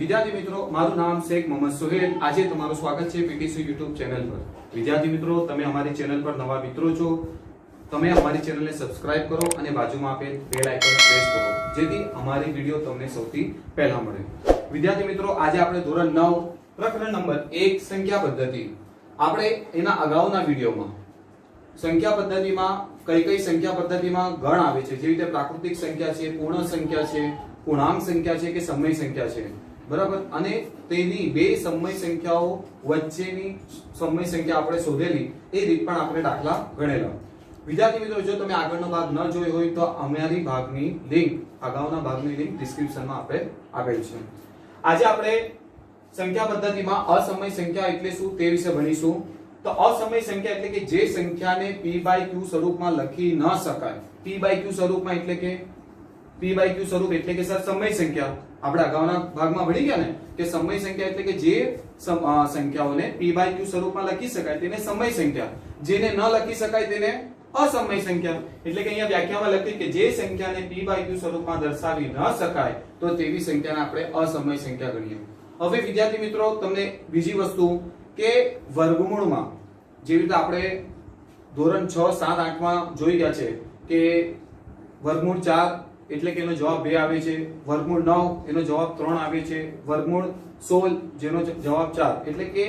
વિદ્યાર્થી મિત્રો, મારું નામ શેખ મોહમ્મદ સુહેલ। આજે તમારું સ્વાગત છે પીટીસી YouTube ચેનલ પર। વિદ્યાર્થી મિત્રો, તમે અમારી ચેનલ પર નવા મિત્રો છો, તમે અમારી ચેનલને સબસ્ક્રાઇબ કરો અને બાજુમાં આપેલ બેલ આઇકન પ્રેસ કરો, જેથી અમારી વિડિયો તમને સૌથી પહેલા મળે। વિદ્યાર્થી મિત્રો, આજે આપણે ધોરણ 9 પ્રકરણ નંબર 1 સંખ્યા પદ્ધતિ, આપણે એના અગાઉના વિડિયોમાં સંખ્યા પદ્ધતિમાં કઈ સંખ્યા પદ્ધતિમાં ગણ આવે છે, જેવી રીતે પ્રાકૃતિક સંખ્યા છે, પૂર્ણ સંખ્યા છે, પૂર્ણાંક સંખ્યા છે કે સમય સંખ્યા છે, બરાબર, અને તેની બે સમય સંખ્યાઓ વચ્ચેની સમય સંખ્યા આપણે શોધેલી એ રીત પણ આપણે દાખલા ગણેલા। વિદ્યાર્થી મિત્રો, જો તમે આગળનો ભાગ ન જોયો હોય તો અમારી ભાગની લિંક, અગાઉના ભાગની લિંક ડિસ્ક્રિપ્શનમાં આપણે આપેલ છે। આજે આપણે સંખ્યા પદ્ધતિમાં અસમય સંખ્યા એટલે શું તે વિશે ભણીશું। તો અસમય સંખ્યા એટલે કે જે સંખ્યાને p/q સ્વરૂપમાં લખી ન શકાય। p/q સ્વરૂપમાં એટલે કે p/q સ્વરૂપ એટલે કે સર સમય સંખ્યા, આપણે અગાઉના ભાગમાં ભણી ગયા ને કે સમય સંખ્યા એટલે કે જે સંખ્યાઓને p/q સ્વરૂપમાં લખી શકાય તેને સમય સંખ્યા, જેને ન લખી શકાય તેને અસમય સંખ્યા। એટલે કે અહીંયા વ્યાખ્યામાં લખ્યું કે જે સંખ્યાને p/q સ્વરૂપમાં દર્શાવી ન શકાય તો તેવી સંખ્યાને આપણે અસમય સંખ્યા ગણીએ। હવે વિદ્યાર્થી મિત્રો, તમને બીજી વસ્તુ કે વર્ગમૂળમાં, જેવી રીતે આપણે ધોરણ 6, 7, 8 માં જોઈ ગયા છે કે વર્ગમૂળ 4 એટલે કે એનો જવાબ 2 આવે છે, વર્ગમૂળ 9 એનો જવાબ 3 આવે છે, વર્ગમૂળ 16 જેનો જવાબ 4 એટલે કે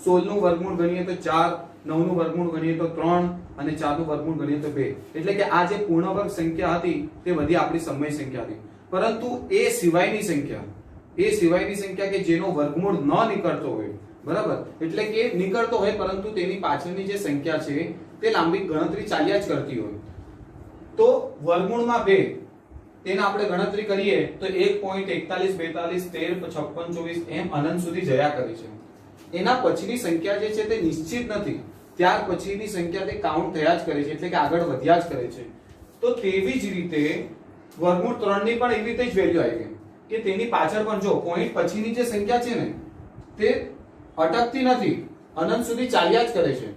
16 નું વર્ગમૂળ ગણીએ તો 4, 9 નું વર્ગમૂળ ગણીએ તો 3 અને 4 નું વર્ગમૂળ ગણીએ તો 2, એટલે કે આ જે પૂર્ણ વર્ગ સંખ્યા હતી તે બધી આપણી સમય સંખ્યા હતી। પરંતુ એ સિવાયની સંખ્યા કે જેનો વર્ગમૂળ ન નીકળતો હોય, બરાબર, એટલે કે નીકળતો હોય પરંતુ તેની પાછળની જે સંખ્યા છે તે લાંબી ગણતરી ચાલ્યા જ કરતી હોય, તો વર્ગમૂળમાં 2 તેને આપણે ગણતરી કરીએ તો 1.41 42 13 56 24 એમ અનંત સુધી જયા કરે છે। એના પછીની સંખ્યા જે છે તે નિશ્ચિત નથી, ત્યાર પછીની સંખ્યા તે કાઉન્ટ થયા જ કરે છે, એટલે કે આગળ વધ્યા જ કરે છે। તો તેવી જ રીતે વર્ગમૂળ 3 ની પણ એવી રીતે જ વેલ્યુ આવી ગઈ કે તેની પાછળ પણ જો પોઈન્ટ પછીની જે સંખ્યા છે ને તે અટકતી નથી, અનંત સુધી ચાલ્યા જ કરે છે,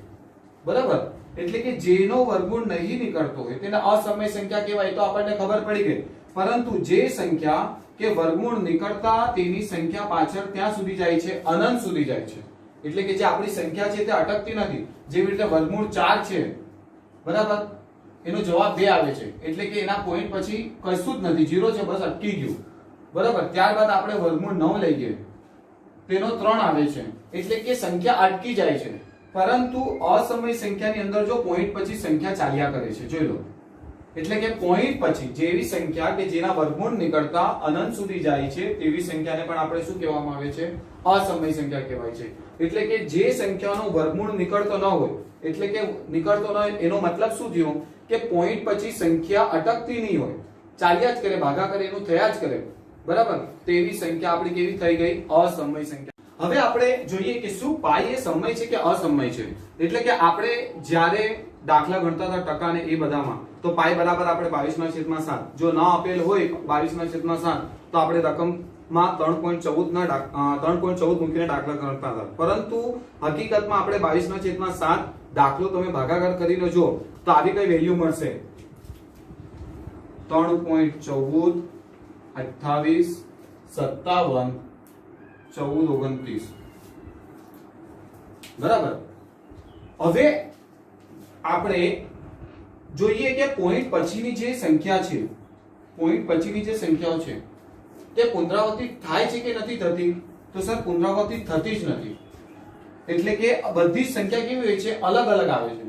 બરાબર, એટલે કે જેનો વર્ગમૂળ નહીં નીકળતો હોય તેને અસમય સંખ્યા કહેવાય। તો આપણને ખબર પડી ગઈ, પરંતુ જે સંખ્યા કે વર્ગમૂળ નીકળતા તેની સંખ્યા પાછળ ત્યાં સુધી જાય છે, અનંત સુધી જાય છે, એટલે કે જે આપણી સંખ્યા છે તે અટકતી નથી। જેવી રીતે વર્ગમૂળ 4 છે, બરાબર, એનો જવાબ 2 આવે છે, એટલે કે એના પોઈન્ટ પછી કશું જ નથી, 0 છે, બસ અટકી ગયું, બરાબર। ત્યારબાદ આપણે વર્ગમૂળ 9 લઈએ, તેનો 3 આવે છે, એટલે કે સંખ્યા અટકી જાય છે, પરંતુ અસમય સંખ્યાની અંદર જો પોઈન્ટ પછી સંખ્યા ચાલ્યા કરે છે, જોઈ લો, એટલે કે પોઈન્ટ પછી જેવી સંખ્યા કે જેના વર્ગમૂળ નીકળતા અનંત સુધી જાય છે તેવી સંખ્યાને પણ આપણે શું કહેવામાં આવે છે? અસમય સંખ્યા કહેવાય છે। એટલે કે જે સંખ્યાનો વર્ગમૂળ નીકળતો ન હોય, એટલે કે નીકળતો ન હોય એનો મતલબ શું થયો કે પોઈન્ટ પછી સંખ્યા અટકતી નહીં હોય, ચાલ્યા જ કરે, ભાગાકાર એનું થયા જ કરે, બરાબર, તેવી સંખ્યા આપણી કેવી થઈ ગઈ? અસમય સંખ્યા। હવે આપણે જોઈએ કે શું પાઈ એ સમય છે કે અસમય છે। એટલે કે આપણે જ્યારે દાખલા ગણતા હતા ટકા ને એ બધામાં, તો પાઈ બરાબર આપણે 22/7, જો ન આપેલ હોય 22/7 તો આપણે રકમમાં 3.14 મૂકીને દાખલા ગણતા હતા, પરંતુ હકીકતમાં આપણે 22/7 દાખલો તમે ભાગાકાર કરી લેજો તો આવી કઈ વેલ્યુ મળશે? 3.14 28 57 14 29, બરાબર। હવે આપણે જોઈએ કે પોઈન્ટ પછીની જે સંખ્યા છે, પોઈન્ટ પછીની જે સંખ્યાઓ છે તે પુનરાવર્તિત થાય છે કે નથી થતી? તો સર પુનરાવર્તિત થતી જ નથી, એટલે કે બધી જ સંખ્યા કેવી હોય છે? અલગ અલગ આવે છે।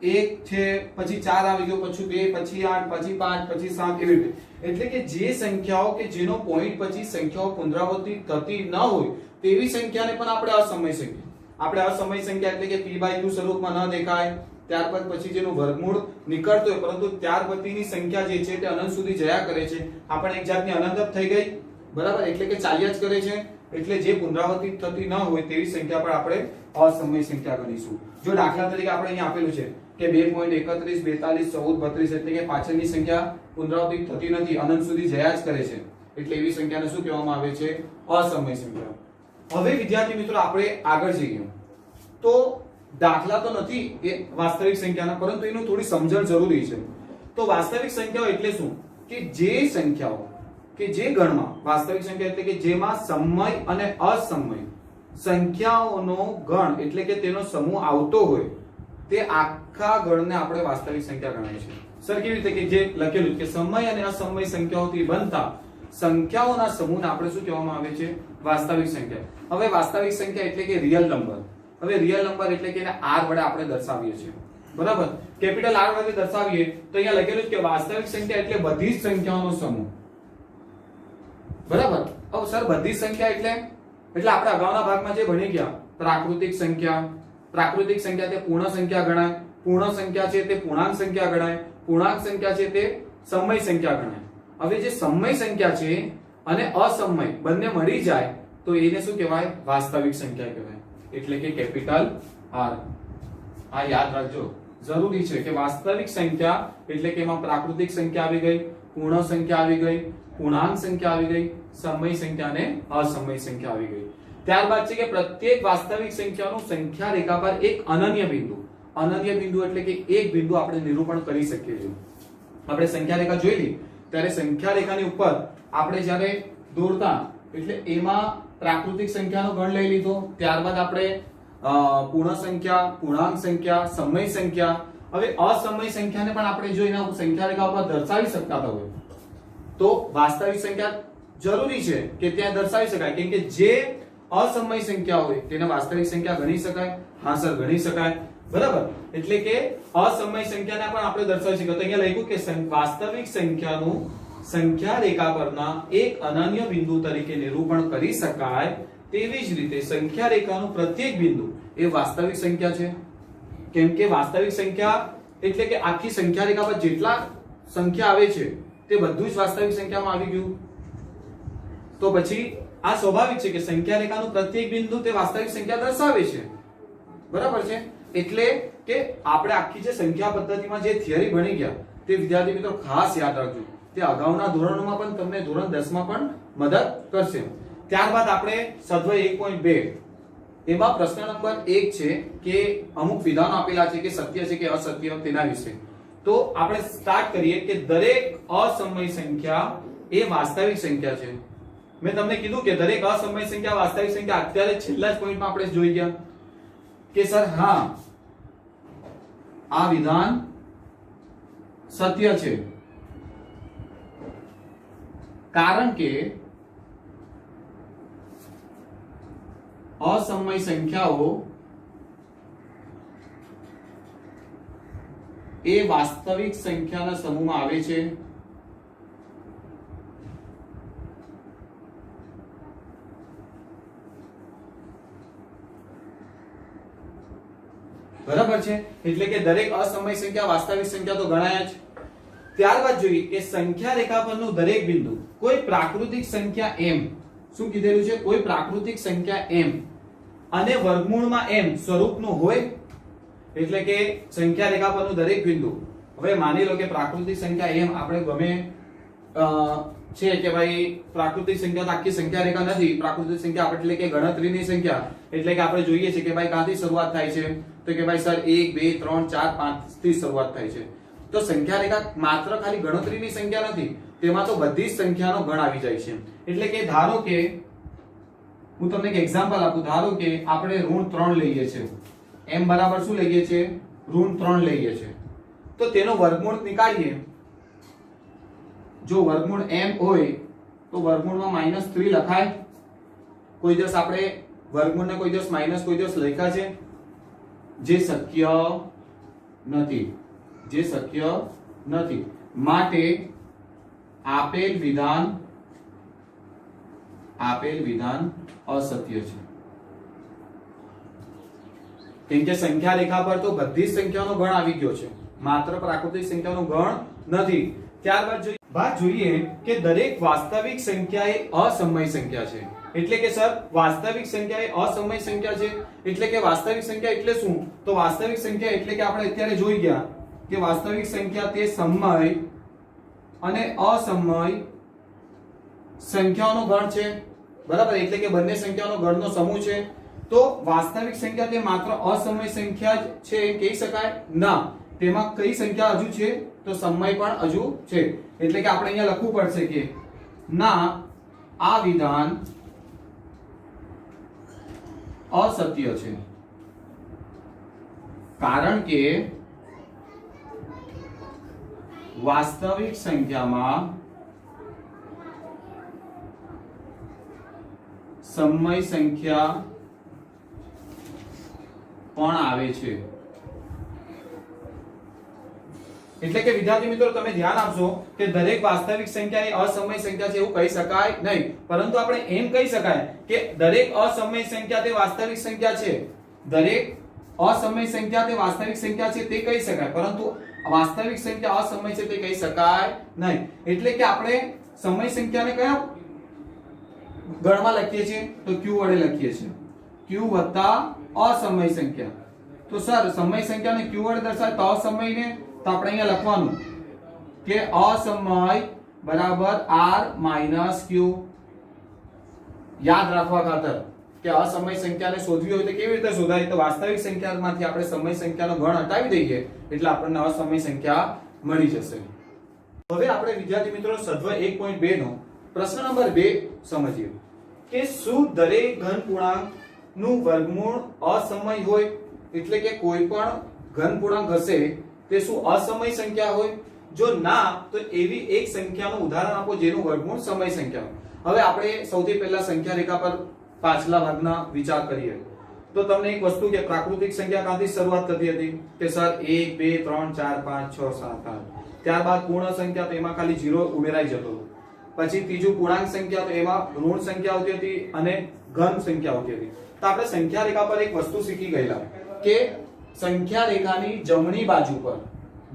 1 છે, પછી 4 આવી ગયો, પછી 2, પછી 8, પછી 5, પછી 7, એવી રીતે। એટલે કે જે સંખ્યાઓ કે જેનો પોઈન્ટ પછી સંખ્યાઓ પુનરાવર્તિત થતી ન હોય તેવી સંખ્યાને પણ આપણે અસમય સંખ્યા એટલે કે p/q સ્વરૂપમાં ન દેખાય, ત્યારબાદ પછી જેનું વર્ગમૂળ નીકળતો હોય પરંતુ ત્યાર પછીની સંખ્યા જે છે તે અનંત સુધી જયા કરે છે, આપણે એક જાતની અનંત થઈ ગઈ, બરાબર, એટલે કે ચાલ્યા જ કરે છે, એટલે જે પુનરાવર્તિત થતી ન હોય તેવી સંખ્યા પણ આપણે અસમય સંખ્યા ગણીશું। જો દાખલા તરીકે આપણે અહીંયા આપેલું છે કે 2.31 42 14 32, એટલે કે પાછળની સંખ્યા પુનરાવર્તિત થતી નથી, અનંત સુધી જયા જ કરે છે, એટલે એવી સંખ્યાને શું કહેવામાં આવે છે? અસમય સંખ્યા। હવે વિદ્યાર્થી મિત્રો, આપણે આગળ જઈએ તો દાખલા તો નથી એ વાસ્તવિક સંખ્યાના, પરંતુ એનું થોડી સમજણ જરૂરી છે। તો વાસ્તવિક સંખ્યાઓ એટલે શું કે જે સંખ્યાઓ કે જે ગણમાં વાસ્તવિક સંખ્યા એટલે કે જેમાં સમય અને અસમય સંખ્યાઓનો ગણ એટલે કે તેનો સમૂહ આવતો હોય તે આખા ગણને આપણે વાસ્તવિક સંખ્યા ગણાય છે. સર કેવી રીતે? કે જે લખેલું કે સમય અને અસમય સંખ્યાઓથી બનતા સંખ્યાઓના સમૂહને આપણે શું કહેવામાં આવે છે? વાસ્તવિક સંખ્યા. હવે વાસ્તવિક સંખ્યા એટલે કે રિયલ નંબર. હવે રિયલ નંબર એટલે કે એને r વડે આપણે દર્શાવીએ છીએ, બરાબર? કેપિટલ R વડે દર્શાવીએ તો અહીંયા લખેલું છે કે વાસ્તવિક સંખ્યા એટલે બધી જ સંખ્યાઓનો સમૂહ, બરાબર? હવે સર બધી જ સંખ્યા એટલે આપણે અગાઉના ભાગમાં જે ભણી ગયા પ્રાકૃતિક સંખ્યા, પ્રાકૃતિક સંખ્યા તે પૂર્ણ સંખ્યા ગણાય, પૂર્ણ સંખ્યા છે તે પૂર્ણાંક સંખ્યા ગણાય, પૂર્ણાંક સંખ્યા છે તે સમય સંખ્યા ગણાય. હવે જે સમય સંખ્યા છે અને અસમય બંને મળી જાય તો એને શું કહેવાય? વાસ્તવિક સંખ્યા કહેવાય, એટલે કે કેપિટલ R. આ યાદ રાખજો, જરૂરી છે કે વાસ્તવિક સંખ્યા એટલે કે એમાં પ્રાકૃતિક સંખ્યા આવી ગઈ, પૂર્ણ સંખ્યા આવી ગઈ, પૂર્ણાંક સંખ્યા આવી ગઈ, સમય સંખ્યા અને અસમય સંખ્યા આવી ગઈ. ત્યારબાદ છે કે પ્રત્યેક વાસ્તવિક સંખ્યાનું સંખ્યા રેખા પર એક અનન્ય બિંદુ, અનન્ય બિંદુ એટલે કે એક બિંદુ આપણે નિરૂપણ કરી શકીએ છીએ. આપણે સંખ્યા રેખા જોઈ ત્યારે સંખ્યા રેખાની ઉપર આપણે જ્યારે દોરતા એટલે એમાં પ્રાકૃતિક સંખ્યાનો ગણ લઈ લીધો, ત્યારબાદ આપણે પૂર્ણ સંખ્યા, પૂર્ણાંક સંખ્યા, સમય સંખ્યા. હવે અસમય સંખ્યાને પણ આપણે જો એના સંખ્યા રેખા ઉપર દર્શાવી શકતા હોય તો વાસ્તવિક સંખ્યા જરૂરી છે કે ત્યાં દર્શાવી શકાય, કેમ કે જે અસમય સંખ્યા હોય તેને વાસ્તવિક સંખ્યા ગણી શકાય. હા સર, ગણી શકાય, બરાબર? એટલે કે અસમય સંખ્યાને પણ આપણે દર્શાવી શકીએ. તો અહીંયા લખ્યું કે વાસ્તવિક સંખ્યાનું સંખ્યા રેખા પરના એક અનન્ય બિંદુ તરીકે નિરૂપણ કરી શકાય. તેવી જ રીતે સંખ્યા રેખાનું પ્રત્યેક બિંદુ એ વાસ્તવિક સંખ્યા છે, કેમ કે વાસ્તવિક સંખ્યા એટલે કે આખી સંખ્યા રેખા પર જેટલા સંખ્યા આવે છે તે બધું જ વાસ્તવિક સંખ્યામાં આવી ગયું. તો પછી આ સ્વાભાવિક છે કે સંખ્યા રેખાનું પ્રત્યેક બિંદુ તે વાસ્તવિક સંખ્યા દર્શાવે છે, બરાબર છે? એટલે કે આપણે આખી જે સંખ્યા પદ્ધતિમાં જે થિયરી ભણી ગયા તે વિદ્યાર્થી મિત્રો ખાસ યાદ રાખજો, તે અગાઉના ધોરણોમાં પણ તમને ધોરણ 10 માં પણ મદદ કરશે. ત્યારબાદ આપણે સ્વાધ્યાય 1.2 એમાં પ્રશ્ન નંબર 1 છે કે અમુક વિધાનો આપેલા છે કે સત્ય છે કે અસત્ય તેના વિશે. તો આપણે સ્ટાર્ટ કરીએ કે દરેક અસમય સંખ્યા એ વાસ્તવિક સંખ્યા છે. મેં તમને કીધું કે દરેક અસમય સંખ્યા વાસ્તવિક સંખ્યા. અત્યારે છેલ્લા જ પોઈન્ટમાં આપણે જોઈ ગયા કે સર હા આ વિધાન સત્ય છે, કારણ કે અસમય સંખ્યાઓ એ વાસ્તવિક સંખ્યાના સમૂહમાં આવે છે. બરાબર છે? એટલે કે દરેક અસમય સંખ્યા વાસ્તવિક સંખ્યા તો ગણાય જ. ત્યારબાદ જોઈએ કે સંખ્યા રેખા પરનું દરેક બિંદુ કોઈ પ્રાકૃતિક સંખ્યા m, શું કીધેલું છે? કોઈ પ્રાકૃતિક સંખ્યા m અને વર્ગમૂળમાં m સ્વરૂપનું હોય. એટલે કે સંખ્યા રેખા પરનું દરેક બિંદુ, હવે માની લો કે પ્રાકૃતિક સંખ્યા m આપણે ગમે છે કે ભાઈ પ્રાકૃતિક સંખ્યા તો આખી સંખ્યા રેખા નથી, પ્રાકૃતિક સંખ્યા એટલે કે ગણતરીની સંખ્યા, એટલે કે આપણે જોઈએ છે કે ભાઈ ક્યાંથી શરૂઆત થાય છે? તો કે ભાઈ સર 1 2 3 4 5 થી શરૂઆત થાય છે. તો સંખ્યા રેખા માત્ર ખાલી ગણતરીની સંખ્યા નથી, તેમાં તો બધી જ સંખ્યાનો ગણ આવી જાય છે. એટલે કે ધારો કે હું તમને એક એક્ઝામ્પલ આપું, ધારો કે આપણે ઋણ 3 લઈએ છીએ, m બરાબર શું લઈએ છીએ? ઋણ 3 લઈએ છીએ. તો તેનો વર્ગમૂળ નીકાળીએ. જો વર્ગમૂળ m હોય તો વર્ગમૂળમાં -3 લખાય. કોઈ દિવસ આપણે વર્ગમૂળને કોઈ દિવસ માઈનસ કોઈ દિવસ લખ્યા છે? જે શક્ય નથી, જે શક્ય નથી. માટે આપેલ વિધાન અસત્ય છે. કેમ કે સંખ્યા રેખા પર તો બધી સંખ્યાનો ગણ આવી ગયો છે, માત્ર પ્રાકૃતિક સંખ્યાનો ગણ નથી. ત્યારબાદ જોઈએ કે દરેક વાસ્તવિક સંખ્યા એ અસમય સંખ્યા છે. એટલે કે સર વાસ્તવિક સંખ્યા એ અસમય સંખ્યા છે. એટલે કે વાસ્તવિક સંખ્યા એટલે શું? તો વાસ્તવિક સંખ્યા એટલે કે આપણે અત્યારે જોઈ ગયા કે વાસ્તવિક સંખ્યા તે સમય અને અસમય સંખ્યાઓનો ગણ છે, બરાબર? એટલે કે બંને સંખ્યાઓનો ગણનો સમૂહ છે. તો વાસ્તવિક સંખ્યા તે માત્ર અસમય સંખ્યા જ છે કહી શકાય? ના, તેમાં કઈ સંખ્યા હજુ છે? તો સમય પણ હજુ છે. એટલે કે આપણે અહીંયા લખવું પડશે કે ના આ વિધાન અસત્ય છે, કારણ કે વાસ્તવિક સંખ્યામાં સમય સંખ્યા પણ આવે છે। એટલે કે વિદ્યાર્થી મિત્રો તમે ધ્યાન આપજો કે દરેક વાસ્તવિક સંખ્યા એ અસમય સંખ્યા છે એવું કહી શકાય નહીં, પરંતુ આપણે એમ કહી શકાય કે દરેક અસમય સંખ્યા તે વાસ્તવિક સંખ્યા છે, દરેક અસમય સંખ્યા તે વાસ્તવિક સંખ્યા છે તે કહી શકાય, પરંતુ વાસ્તવિક સંખ્યા અસમય છે તે કહી શકાય નહીં। એટલે કે આપણે સમય સંખ્યાને કયા ગણમાં લખીએ છીએ તો q વડે લખીએ છીએ, q વત્તા અસમય સંખ્યા। તો સર સમય સંખ્યાને q વડે દર્શાવે તો અસમયને તો આપણે અહીંયા લખવાનું કે અસમય બરાબર r - q। યાદ રાખવા ખાતર કે અસમય સંખ્યાને શોધવી હોય તો કેવી રીતે શોધાય, તો વાસ્તવિક સંખ્યામાંથી આપણે સમય સંખ્યાનો ગણ હટાવી દઈએ એટલે આપણને અસમય સંખ્યા મળી જશે। હવે આપણે વિદ્યાર્થી મિત્રો સદ્વ 1.2 નો પ્રશ્ન નંબર 2 સમજીએ કે શું દરેક ઘન પૂર્ણાંકનું વર્ગમૂળ અસમય હોય, એટલે કે કોઈ પણ ઘન પૂર્ણાંક હશે તે શું અસમય સંખ્યા હોય? જો ના તો એવી એક સંખ્યાનું ઉદાહરણ આપો જેનું વર્ગમૂળ સમય સંખ્યા હોય। હવે આપણે સૌથી પહેલા સંખ્યા રેખા પર પાછલા ભાગના વિચાર કરીએ તો તમને એક વસ્તુ કે પ્રાકૃતિક સંખ્યા ક્યાંથી શરૂઆત થતી હતી કે સર 1 2 3 4 5 6 7 8, ત્યારબાદ પૂર્ણ સંખ્યા તો એમાં ખાલી 0 ઉમેરાઈ જતો, પછી ત્રીજું પૂર્ણાંક સંખ્યા તો એમાં ઋણ સંખ્યા આવતી હતી અને ઘન સંખ્યા આવતી હતી। તો આપણે સંખ્યા રેખા પર એક વસ્તુ શીખી ગયેલા કે સંખ્યા રેખાની જમણી બાજુ પર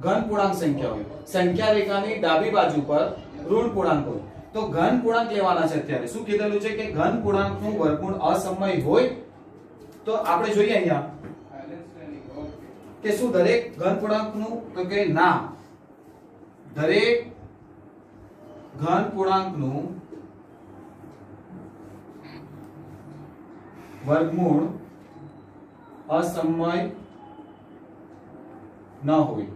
ઘન પૂર્ણાંક સંખ્યા હોય, સંખ્યા રેખાની ડાબી બાજુ પર ઋણ પૂર્ણાંક હોય। તો ઘન પૂર્ણાંક લેવાના છે। અત્યારે શું કીધેલું છે કે ઘન પૂર્ણાંકનું વર્ગમૂળ અસમય હોય તો આપણે જોઈએ અહીંયા કે શું દરેક ઘન પૂર્ણાંકનું, તો કે ના, દરેક ઘન પૂર્ણાંકનું વર્ગમૂળ અસમય ન હોય।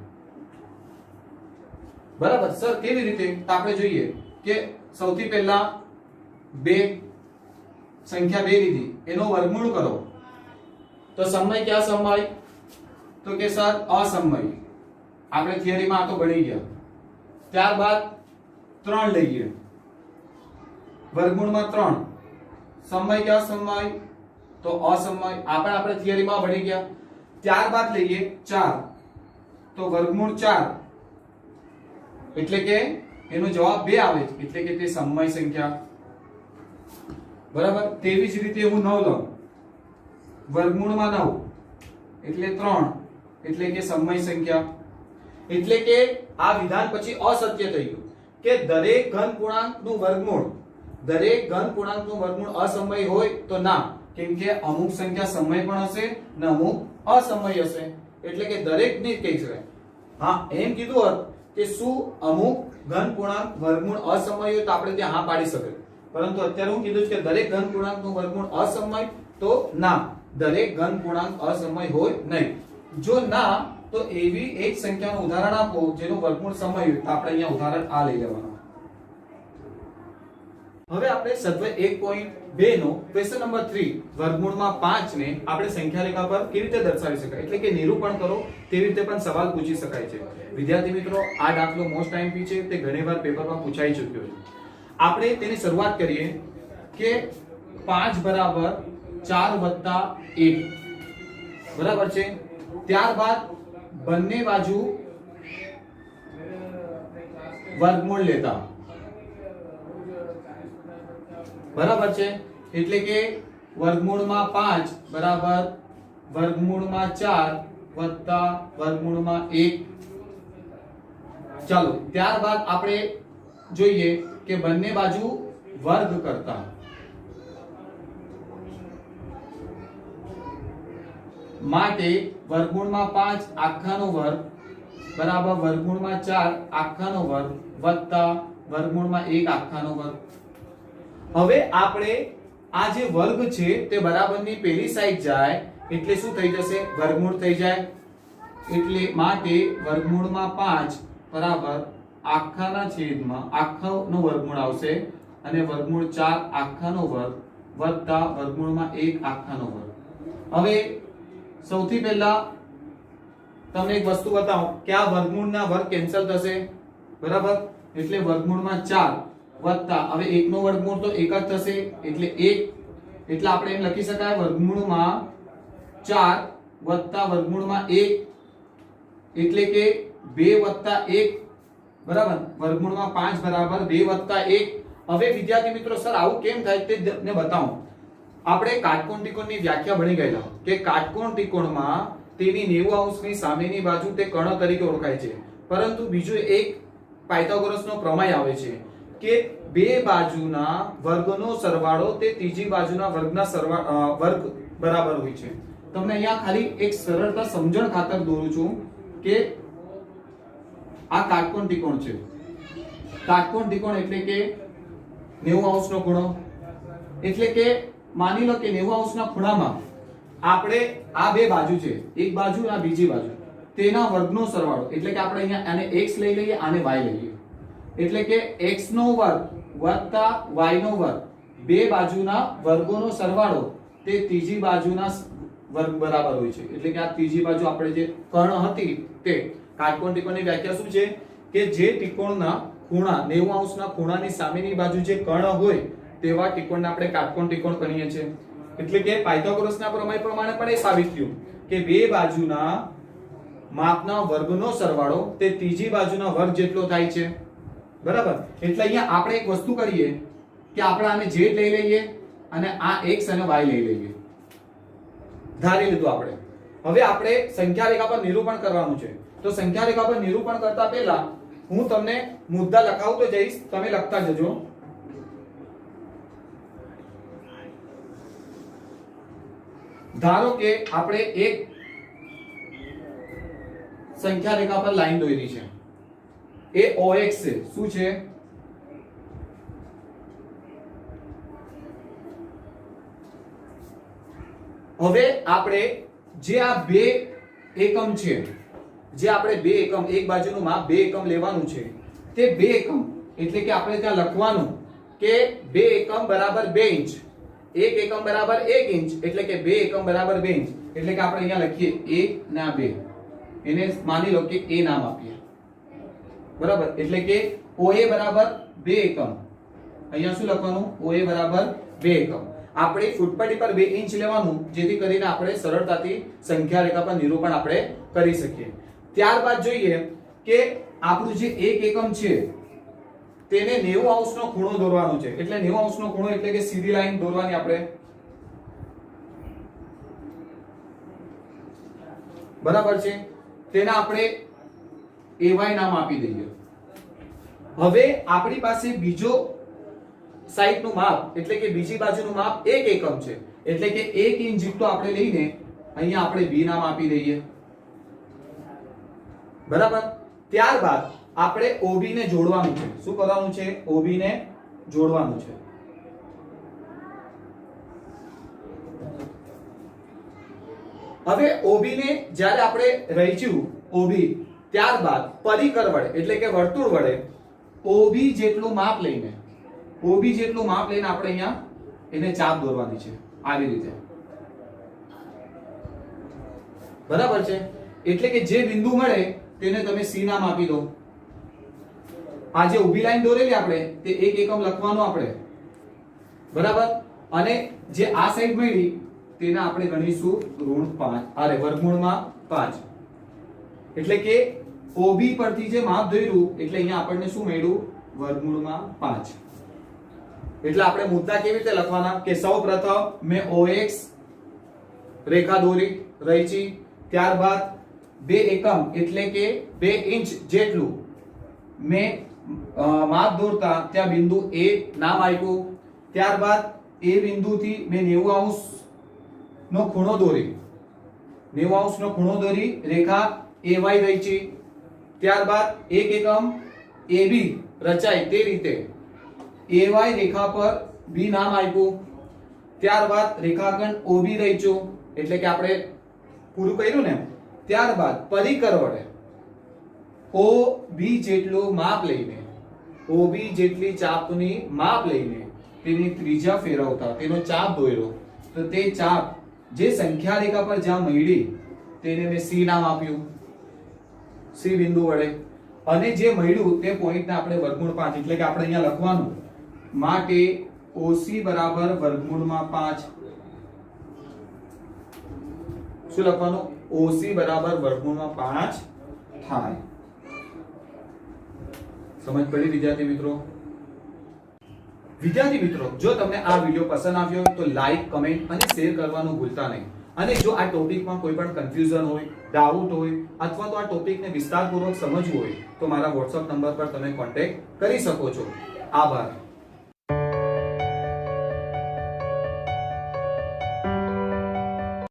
બરાબર સર કેવી રીતે? તો આપણે જોઈએ કે સૌથી પહેલા બે સંખ્યા 2 લીધી એનો વર્ગમૂળ કરો તો સમય ક્યાં સમય, તો કે સર અસમય, આપણે થિયરીમાં આ તો ભણી ગયા। ત્યારબાદ 3 લઈએ વર્ગમૂળમાં 3, સમય ક્યાં સમય તો અસમય, આપણે થિયરીમાં ભણી ગયા। ત્યારબાદ લઈએ 4 તો વર્ગમૂળ 4 એટલે કે એનો જવાબ 2 આવે છે, એટલે કે તે સમય સંખ્યા। બરાબર, તેવી જ રીતે હું 9 લઉં વર્ગમૂળમાં 9 એટલે 3 એટલે કે સમય સંખ્યા। એટલે કે આ વિધાન પછી અસત્ય થઈ ગયું કે દરેક ઘન પૂર્ણાંકનું વર્ગમૂળ અસમય હોય તો ના, કેમ કે અમુક સંખ્યા સમય પણ હશે ને અમુક અસમય હશે, એટલે કે દરેક નહીં કહી શકાય। હા એમ કીધું હોત કે શું અમુક ઘન પૂર્ણાંક વર્ગમૂળ અસમય હોય તો આપણે ત્યાં હા પાડી શકે, પરંતુ અત્યારે હું કીધું છે કે દરેક ઘન પૂર્ણાંકનું વર્ગમૂળ અસમય તો ના, દરેક ઘન પૂર્ણાંક અસમય હોય નહીં। જો ના તો એવી એક સંખ્યાનું ઉદાહરણ આપો જેનું વર્ગમૂળ સમય હોય, તો આપણે અહીંયા ઉદાહરણ આ લઈ લેવાનું। હવે આપણે સદ્વ 1.2 નો ક્વેશ્ચન નંબર 3 વર્ગમૂળમાં 5 ને આપણે સંખ્યા રેખા પર કેવી રીતે દર્શાવી શકાય, એટલે કે નિરૂપણ કરો તેવી રીતે પણ સવાલ પૂછી શકાય છે। વિદ્યાર્થી મિત્રો આ દાખલો મોસ્ટ આઈએમપી છે, તે ઘણીવાર પેપરમાં પૂછાઈ ચૂક્યો છે। આપણે તેની શરૂઆત કરીએ કે 5 બરાબર 4 વત્તા 1 બરાબર છે। ત્યારબાદ બંને બાજુ વર્ગમૂળ લેતા બરાબર છે, એટલે કે વર્ગમૂળમાં 5 બરાબર વર્ગમૂળમાં 4 વત્તા વર્ગમૂળમાં 1। ચાલો ત્યારબાદ આપણે જોઈએ કે બંને બાજુ વર્ગ કરતા માટે વર્ગમૂળમાં 5 આખાનો વર્ગ બરાબર વર્ગમૂળમાં 4 આખાનો વર્ગ વત્તા વર્ગમૂળમાં 1 આખાનો વર્ગ। હવે આપણે આ જે વર્ગ છે તે બરાબરની પેલી સાઈડ જાય એટલે શું થઈ જશે, વર્ગમૂળ થઈ જાય, એટલે માટે વર્ગમૂળમાં 5 બરાબર આખાના છેદમાં આખાનો વર્ગમૂળ આવશે અને વર્ગમૂળ 4 આખાનો વર્ગ વત્તા વર્ગમૂળમાં 1 આખાનો વર્ગ. હવે સૌથી પહેલા તમને એક વસ્તુ બતાવો કે આ વર્ગમૂળના વર્ગ કેન્સલ થશે, બરાબર? એટલે વર્ગમૂળમાં 4 વત્તા હવે 1 નો વર્ગમૂળ તો 1 જ થશે એટલે 1, એટલે આપણે એમ લખી શકાય વર્ગમૂળમાં 4 વત્તા વર્ગમૂળમાં 1 એટલે કે 2 વત્તા 1, બરાબર? વર્ગમૂળમાં 5 બરાબર 2 વત્તા 1. હવે વિદ્યાર્થી મિત્રો સર આવું કેમ થાય તે તમને બતાવું. આપણે કાટકોણ ત્રિકોણની વ્યાખ્યા ભણી ગયેલા કે કાટકોણ ત્રિકોણમાં તેની 90 અંશની સામેની બાજુ તે કર્ણ તરીકે ઓળખાય છે, પરંતુ બીજું એક પાયથાગોરસનો પ્રમેય આવે છે કે બે બાજુના વર્ગનો સરવાળો તે ત્રીજી બાજુના વર્ગના વર્ગ બરાબર હોય છે. તમને અહીંયા ખાલી એક સરળતા સમજણ ખાતર દોરું છું કે આ કાટકોણ ત્રિકોણ છે. કાટકોણ ત્રિકોણ એટલે કે 90 અંશનો ખૂણો, એટલે કે માની લો કે 90 અંશના ખૂણામાં આપણે આ બે બાજુ છે, એક બાજુ અને બીજી બાજુ, તેના વર્ગનો સરવાળો એટલે કે આપણે અહીંયા આને x લઈ લઈએ, આને y લઈએ, એટલે કે x નો વર્ગ વત્તા y નો વર્ગ બે બાજુના વર્ગોનો સરવાળો તે ત્રીજી બાજુના વર્ગ બરાબર હોય છે. એટલે કે આ ત્રીજી બાજુ આપણે જે કર્ણ હતી તે કાટકોણ ત્રિકોણની વ્યાખ્યા શું છે કે જે ત્રિકોણના ખૂણા 90 અંશના ખૂણાની સામેની બાજુ જે કર્ણ હોય તેવા ત્રિકોણને આપણે કાટકોણ ત્રિકોણ કહીએ છીએ. એટલે કે પાયથાગોરસના પ્રમેય પ્રમાણે પણ એ સાબિત થયું કે બે બાજુના માપના વર્ગનો સરવાળો તે ત્રીજી બાજુના વર્ગ જેટલો થાય છે, બરાબર? એટલે અહીંયા આપણે એક વસ્તુ કરીએ કે આપણે આને z લઈ લઈએ અને આ x અને y લઈ લઈએ, ધારી લીધું આપણે. હવે આપણે સંખ્યા રેખા પર નિરૂપણ કરવાનું છે. તો સંખ્યા રેખા પર નિરૂપણ કરતા પહેલા હું તમને મુદ્દા લખાવતો જઈશ, તમે લખતા જજો. ધારો કે આપણે એક સંખ્યા રેખા પર લાઈન દોરી છે, એ OX છે. શું છે? હવે આપણે જે આ બે એકમ છે, જે આપણે બે એકમ, એક બાજુનું માપ 2 એકમ લેવાનું છે, તે 2 એકમ એટલે કે આપણે ત્યાં લખવાનું કે 2 એકમ બરાબર 2 ઇંચ, 1 એકમ બરાબર 1 ઇંચ, એટલે કે 2 એકમ બરાબર 2 ઇંચ. એટલે કે આપણે અહીંયા લખીએ 1 ના 2, એને માની લો કે a નામ આપીએ, બરાબર? એટલે કે OA બરાબર 2 એકમ. અહીંયા શું લખવાનું? OA બરાબર 2 એકમ. આપણે ફૂટપટ્ટી પર 2 ઇંચ લેવાનું, જેથી કરીને આપણે સરળતાથી સંખ્યા રેખા પર નિરૂપણ આપણે કરી શકીએ. ત્યારબાદ જોઈએ કે આપણું જે 1 એકમ છે તેને 90 અંશનો ખૂણો દોરવાનો છે. એટલે 90 અંશનો ખૂણો એટલે કે સીધી લાઈન દોરવાની આપણે, બરાબર છે? તેને આપણે AY નામ આપી દઈએ. હવે આપણી પાસે બીજો સાઈડનું માપ એટલે કે બીજી બાજુનું માપ 1 એકમ છે, એટલે કે 1 ઇંચ જેટલું આપણે લઈને અહીંયા આપણે B નામ આપી દઈએ, બરાબર? ત્યારબાદ આપણે OB ને જોડવાનું છે. શું કરવાનું છે? OB ને જોડવાનું છે. હવે OB ને જ્યારે આપણે રચ્યું OB, ત્યારબાદ પરિકર વડે એટલે કે વર્તુળ વડે OB જેટલું માપ લઈને આપણે અહીંયા એને ચાપ દોરવાની છે, આવી રીતે, બરાબર છે? એટલે કે જે બિંદુ મળે તેને તમે C નામ આપી દો. આ જે ઊભી લાઈન દોરેલી આપણે તે 1 એકમ લખવાનો આપણે, બરાબર? અને જે આ સાઈડ મળી તેને આપણે ગણીશું ઋણ 5, અરે વર્ગમૂળમાં 5. એટલે કે OB પરથી જે માપ દોર્યું એટલે અહીંયા આપણને શું મળ્યું? વર્ગમૂળમાં 5. એટલે આપણે મુદ્દા કેવી રીતે લખવાના કે સૌપ્રથમ મેં OX રેખા દોરી રચી, ત્યારબાદ 2 એકમ એટલે કે 2 ઇંચ જેટલું મેં માપ દોરતા ત્યાં બિંદુ A નામ આપ્યું. ત્યારબાદ એ બિંદુથી મેં 90 અંશ નો ખૂણો દોરી, 90 અંશનો ખૂણો દોરી રેખા AY રચી. ત્યારબાદ 1 એકમ AB રચાય તે રીતે AY રેખા પર B નામ આપ્યું. ત્યારબાદ રેખાખંડ OB રચ્યો, એટલે કે આપણે પૂરું કર્યું ને. ત્યારબાદ પરિકર વડે OB જેટલું માપ લઈને OB જેટલી ચાપની માપ લઈને તેની ત્રિજ્યા ફેરવતા તેનો ચાપ દોર્યો, તો તે ચાપ જે સંખ્યા રેખા પર જ્યાં મળી તેને મેં C નામ આપ્યું, C બિંદુ વડે, અને જે મળ્યું તે પોઈન્ટને આપણે વર્ગમૂળ 5 એટલે કે આપણે અહીંયા લખવાનું માટે OC બરાબર વર્ગમૂળમાં 5. શું લખવાનું? OC બરાબર વર્ગમૂળમાં 5 થાય. સમજ પડી વિદ્યાર્થી મિત્રો? વિદ્યાર્થી મિત્રો, જો તમને આ વિડિયો પસંદ આવ્યો હોય તો લાઈક, કમેન્ટ અને શેર કરવાનું ભૂલતા નહીં. અને જો આ ટોપિકમાં કોઈ પણ કન્ફ્યુઝન હોય, ડાઉટ હોય અથવા તો આ ટોપિકને વિસ્તારપૂર્વક સમજવું હોય તો મારા WhatsApp નંબર પર તમે કોન્ટેક્ટ કરી શકો છો. આભાર.